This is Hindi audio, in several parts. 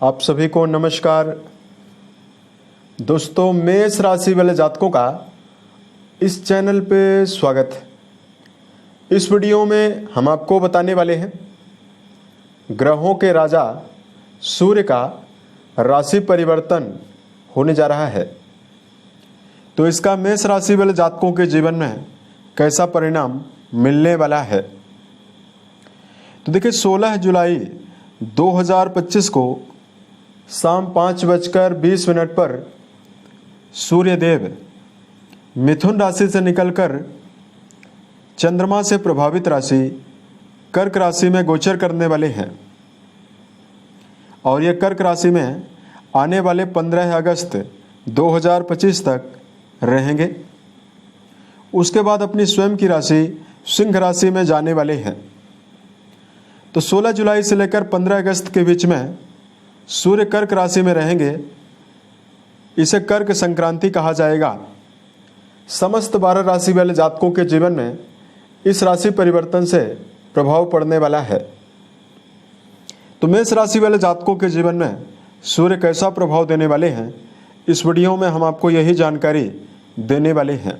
आप सभी को नमस्कार। दोस्तों, मेष राशि वाले जातकों का इस चैनल पे स्वागत है। इस वीडियो में हम आपको बताने वाले हैं ग्रहों के राजा सूर्य का राशि परिवर्तन होने जा रहा है, तो इसका मेष राशि वाले जातकों के जीवन में कैसा परिणाम मिलने वाला है। तो देखिए, 16 जुलाई 2025 को शाम 5:20 पर सूर्यदेव मिथुन राशि से निकलकर चंद्रमा से प्रभावित राशि कर्क राशि में गोचर करने वाले हैं और ये कर्क राशि में आने वाले 15 अगस्त 2025 तक रहेंगे। उसके बाद अपनी स्वयं की राशि सिंह राशि में जाने वाले हैं। तो 16 जुलाई से लेकर 15 अगस्त के बीच में सूर्य कर्क राशि में रहेंगे। इसे कर्क संक्रांति कहा जाएगा। समस्त 12 राशि वाले जातकों के जीवन में इस राशि परिवर्तन से प्रभाव पड़ने वाला है। तो मेष राशि वाले जातकों के जीवन में सूर्य कैसा प्रभाव देने वाले हैं, इस वीडियो में हम आपको यही जानकारी देने वाले हैं।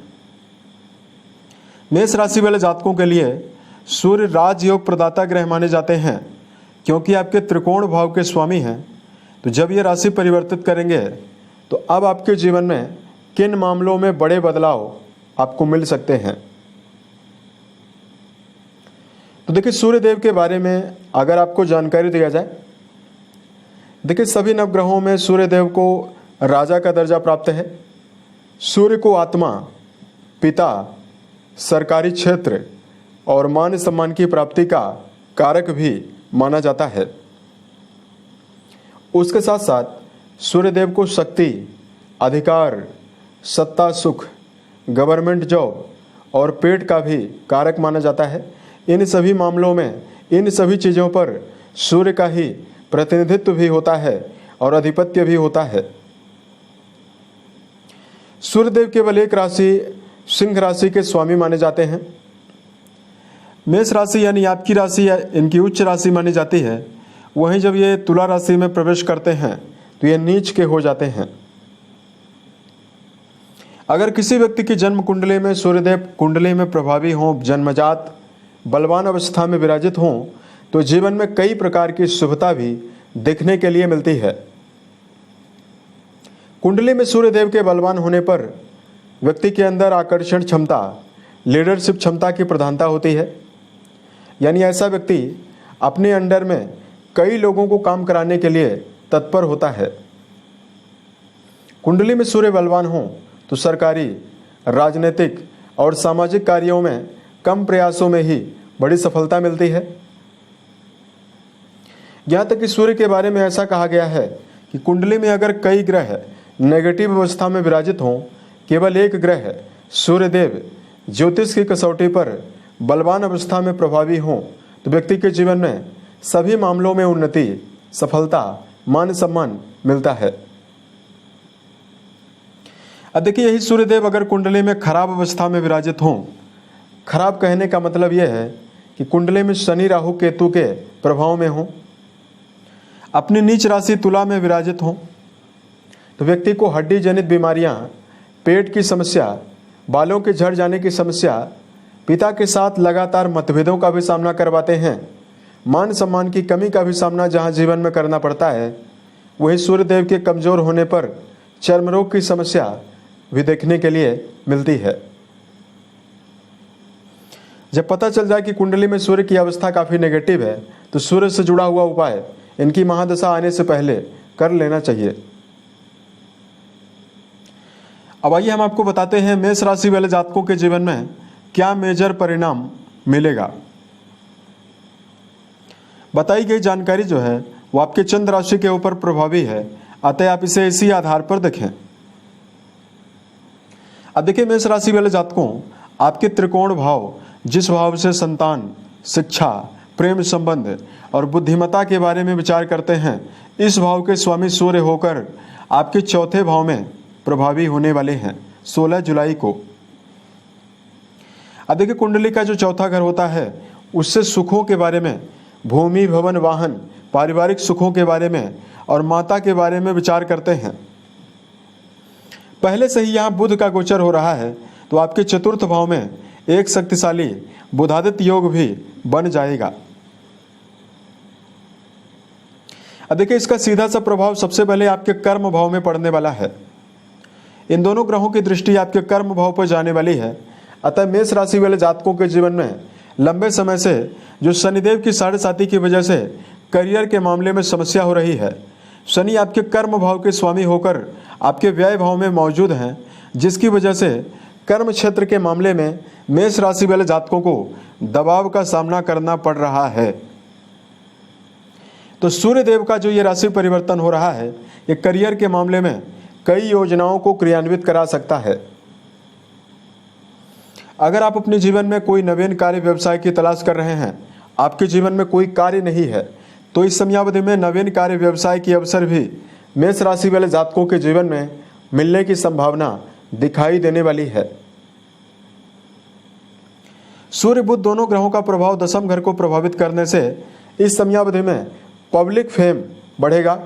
मेष राशि वाले जातकों के लिए सूर्य राजयोग प्रदाता ग्रह माने जाते हैं, क्योंकि आपके त्रिकोण भाव के स्वामी हैं। तो जब ये राशि परिवर्तित करेंगे तो अब आपके जीवन में किन मामलों में बड़े बदलाव आपको मिल सकते हैं। तो देखिए, सूर्यदेव के बारे में अगर आपको जानकारी दिया जाए, देखिए सभी नवग्रहों में सूर्यदेव को राजा का दर्जा प्राप्त है। सूर्य को आत्मा, पिता, सरकारी क्षेत्र और मान सम्मान की प्राप्ति का कारक भी माना जाता है। उसके साथ साथ सूर्यदेव को शक्ति, अधिकार, सत्ता, सुख, गवर्नमेंट जॉब और पेट का भी कारक माना जाता है। इन सभी मामलों में इन सभी चीज़ों पर सूर्य का ही प्रतिनिधित्व भी होता है और अधिपत्य भी होता है। सूर्यदेव केवल एक राशि सिंह राशि के स्वामी माने जाते हैं। मेष राशि यानी आपकी राशि या इनकी उच्च राशि मानी जाती है। वहीं जब ये तुला राशि में प्रवेश करते हैं तो ये नीच के हो जाते हैं। अगर किसी व्यक्ति की जन्म कुंडली में सूर्यदेव कुंडली में प्रभावी हों, जन्मजात बलवान अवस्था में विराजित हों, तो जीवन में कई प्रकार की शुभता भी देखने के लिए मिलती है। कुंडली में सूर्यदेव के बलवान होने पर व्यक्ति के अंदर आकर्षण क्षमता, लीडरशिप क्षमता की प्रधानता होती है। यानी ऐसा व्यक्ति अपने अंडर में कई लोगों को काम कराने के लिए तत्पर होता है। कुंडली में सूर्य बलवान हो तो सरकारी, राजनीतिक और सामाजिक कार्यों में कम प्रयासों में ही बड़ी सफलता मिलती है। यहाँ तक कि सूर्य के बारे में ऐसा कहा गया है कि कुंडली में अगर कई ग्रह नेगेटिव अवस्था में विराजित हों, केवल एक ग्रह सूर्यदेव ज्योतिष की कसौटी पर बलवान अवस्था में प्रभावी हों, तो व्यक्ति के जीवन में सभी मामलों में उन्नति, सफलता, मान सम्मान मिलता है। अब देखिए, यही सूर्यदेव अगर कुंडली में खराब अवस्था में विराजित हों, खराब कहने का मतलब यह है कि कुंडली में शनि, राहु, केतु के प्रभाव में हों, अपनी नीच राशि तुला में विराजित हों, तो व्यक्ति को हड्डी जनित बीमारियां, पेट की समस्या, बालों के झड़ जाने की समस्या, पिता के साथ लगातार मतभेदों का भी सामना करवाते हैं। मान सम्मान की कमी का भी सामना जहां जीवन में करना पड़ता है, वही सूर्यदेव के कमजोर होने पर चर्म रोग की समस्या भी देखने के लिए मिलती है। जब पता चल जाए कि कुंडली में सूर्य की अवस्था काफी नेगेटिव है, तो सूर्य से जुड़ा हुआ उपाय इनकी महादशा आने से पहले कर लेना चाहिए। अब आइए हम आपको बताते हैं मेष राशि वाले जातकों के जीवन में क्या मेजर परिणाम मिलेगा। बताई गई जानकारी जो है वो आपके चंद्र राशि के ऊपर प्रभावी है, अतः आप इसे इसी आधार पर देखें। अब देखिए, मेष राशि वाले जातकों, आपके त्रिकोण भाव जिस भाव से संतान, शिक्षा, प्रेम संबंध और बुद्धिमत्ता के बारे में विचार करते हैं, इस भाव के स्वामी सूर्य होकर आपके चौथे भाव में प्रभावी होने वाले हैं 16 जुलाई को। अब देखिए, कुंडली का जो चौथा घर होता है उससे सुखों के बारे में, भूमि, भवन, वाहन, पारिवारिक सुखों के बारे में और माता के बारे में विचार करते हैं। पहले से ही यहाँ बुध का गोचर हो रहा है, तो आपके चतुर्थ भाव में एक शक्तिशाली बुधादित्य योग भी बन जाएगा। अब देखिए, इसका सीधा सा प्रभाव सबसे पहले आपके कर्म भाव में पड़ने वाला है। इन दोनों ग्रहों की दृष्टि आपके कर्म भाव पर जाने वाली है। अतः मेष राशि वाले जातकों के जीवन में लंबे समय से जो शनिदेव की 7.5 की वजह से करियर के मामले में समस्या हो रही है, शनि आपके कर्म भाव के स्वामी होकर आपके व्यय भाव में मौजूद हैं, जिसकी वजह से कर्म क्षेत्र के मामले में मेष राशि वाले जातकों को दबाव का सामना करना पड़ रहा है। तो सूर्य देव का जो ये राशि परिवर्तन हो रहा है, ये करियर के मामले में कई योजनाओं को क्रियान्वित करा सकता है। अगर आप अपने जीवन में कोई नवीन कार्य व्यवसाय की तलाश कर रहे हैं, आपके जीवन में कोई कार्य नहीं है, तो इस समयावधि में नवीन कार्य व्यवसाय की अवसर भी मेष राशि वाले जातकों के जीवन में मिलने की संभावना दिखाई देने वाली है। सूर्य बुध दोनों ग्रहों का प्रभाव दशम घर को प्रभावित करने से इस समयावधि में पब्लिक फेम बढ़ेगा,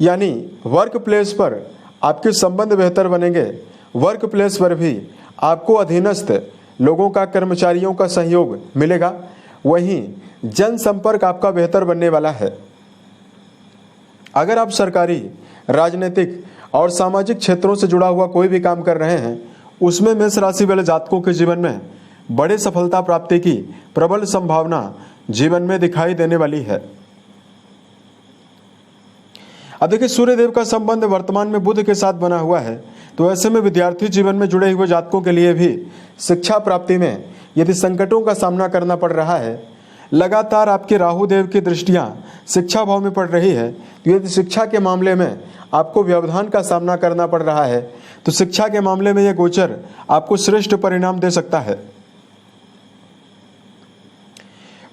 यानी वर्क प्लेस पर आपके संबंध बेहतर बनेंगे। वर्क प्लेस पर भी आपको अधीनस्थ लोगों का, कर्मचारियों का सहयोग मिलेगा। वहीं जनसंपर्क आपका बेहतर बनने वाला है। अगर आप सरकारी, राजनीतिक और सामाजिक क्षेत्रों से जुड़ा हुआ कोई भी काम कर रहे हैं, उसमें मेष राशि वाले जातकों के जीवन में बड़े सफलता प्राप्ति की प्रबल संभावना जीवन में दिखाई देने वाली है। अब देखिए, सूर्यदेव का संबंध वर्तमान में बुध के साथ बना हुआ है, तो ऐसे में विद्यार्थी जीवन में जुड़े हुए जातकों के लिए भी शिक्षा प्राप्ति में यदि संकटों का सामना करना पड़ रहा है, लगातार आपके राहु देव की दृष्टियां शिक्षा भाव में पड़ रही है, तो यदि शिक्षा के मामले में आपको व्यवधान का सामना करना पड़ रहा है, तो शिक्षा के मामले में यह गोचर आपको श्रेष्ठ परिणाम दे सकता है।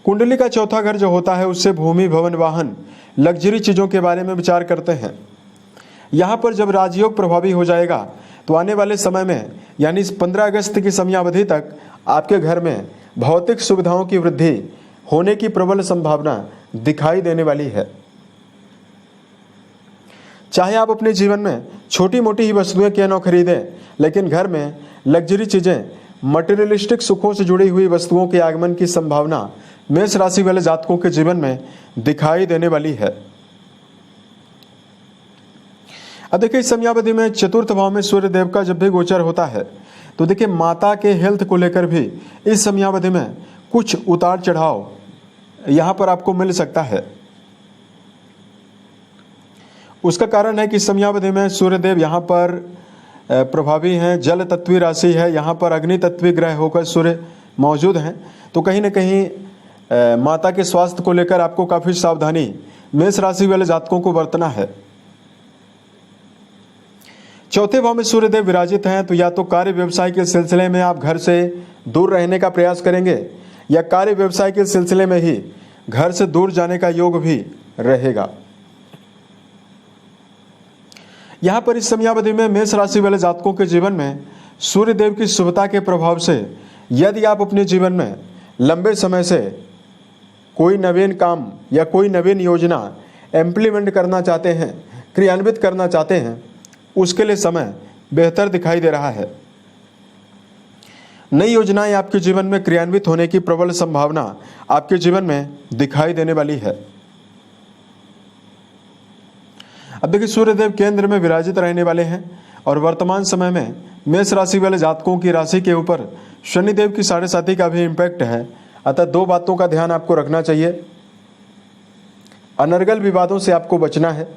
कुंडली का चौथा घर जो होता है, उससे भूमि, भवन, वाहन, लग्जरी चीज़ों के बारे में विचार करते हैं। यहाँ पर जब राजयोग प्रभावी हो जाएगा, तो आने वाले समय में यानी 15 अगस्त की समयावधि तक आपके घर में भौतिक सुविधाओं की वृद्धि होने की प्रबल संभावना दिखाई देने वाली है। चाहे आप अपने जीवन में छोटी मोटी ही वस्तुएं क्यों न खरीदें, लेकिन घर में लग्जरी चीज़ें, मटेरियलिस्टिक सुखों से जुड़ी हुई वस्तुओं के आगमन की संभावना मेष राशि वाले जातकों के जीवन में दिखाई देने वाली है। अब देखिए, इस समयावधि में चतुर्थ भाव में सूर्य देव का जब भी गोचर होता है, तो देखिए माता के हेल्थ को लेकर भी इस समयावधि में कुछ उतार चढ़ाव यहाँ पर आपको मिल सकता है। उसका कारण है कि इस समयावधि में सूर्य देव यहाँ पर प्रभावी हैं, जल तत्वी राशि है, यहाँ पर अग्नि तत्वी ग्रह होकर सूर्य मौजूद हैं, तो कहीं ना कहीं माता के स्वास्थ्य को लेकर आपको काफ़ी सावधानी मेष राशि वाले जातकों को बरतना है। चौथे भाव में सूर्यदेव विराजित हैं, तो या तो कार्य व्यवसाय के सिलसिले में आप घर से दूर रहने का प्रयास करेंगे, या कार्य व्यवसाय के सिलसिले में ही घर से दूर जाने का योग भी रहेगा। यहाँ पर इस समयावधि में मेष राशि वाले जातकों के जीवन में सूर्यदेव की शुभता के प्रभाव से यदि आप अपने जीवन में लंबे समय से कोई नवीन काम या कोई नवीन योजना इम्प्लीमेंट करना चाहते हैं, क्रियान्वित करना चाहते हैं, उसके लिए समय बेहतर दिखाई दे रहा है। नई योजनाएं आपके जीवन में क्रियान्वित होने की प्रबल संभावना आपके जीवन में दिखाई देने वाली है। अब देखिए, सूर्यदेव केंद्र में विराजित रहने वाले हैं और वर्तमान समय में मेष राशि वाले जातकों की राशि के ऊपर शनिदेव की 7.5 का भी इम्पैक्ट है। अतः दो बातों का ध्यान आपको रखना चाहिए। अनर्गल विवादों से आपको बचना है।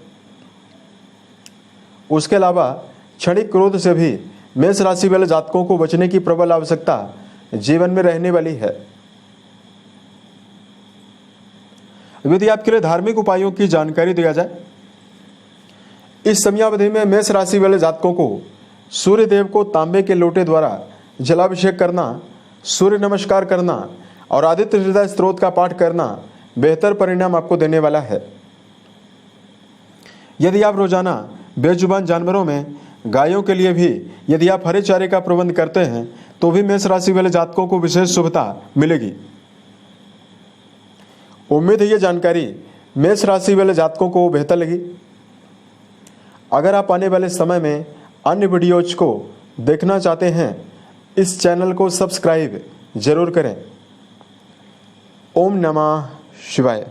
उसके अलावा क्षणिक क्रोध से भी मेष राशि वाले जातकों को बचने की प्रबल आवश्यकता जीवन में रहने वाली है। यदि आपके लिए धार्मिक उपायों की जानकारी दिया जाए, इस समयावधि में मेष राशि वाले जातकों को सूर्य देव को तांबे के लोटे द्वारा जलाभिषेक करना, सूर्य नमस्कार करना और आदित्य हृदय स्त्रोत का पाठ करना बेहतर परिणाम आपको देने वाला है। यदि आप रोजाना बेजुबान जानवरों में गायों के लिए भी यदि आप हरे चारे का प्रबंध करते हैं, तो भी मेष राशि वाले जातकों को विशेष शुभता मिलेगी। उम्मीद है ये जानकारी मेष राशि वाले जातकों को बेहतर लगी। अगर आप आने वाले समय में अन्य वीडियोज को देखना चाहते हैं, इस चैनल को सब्सक्राइब जरूर करें। ओम नमः शिवाय।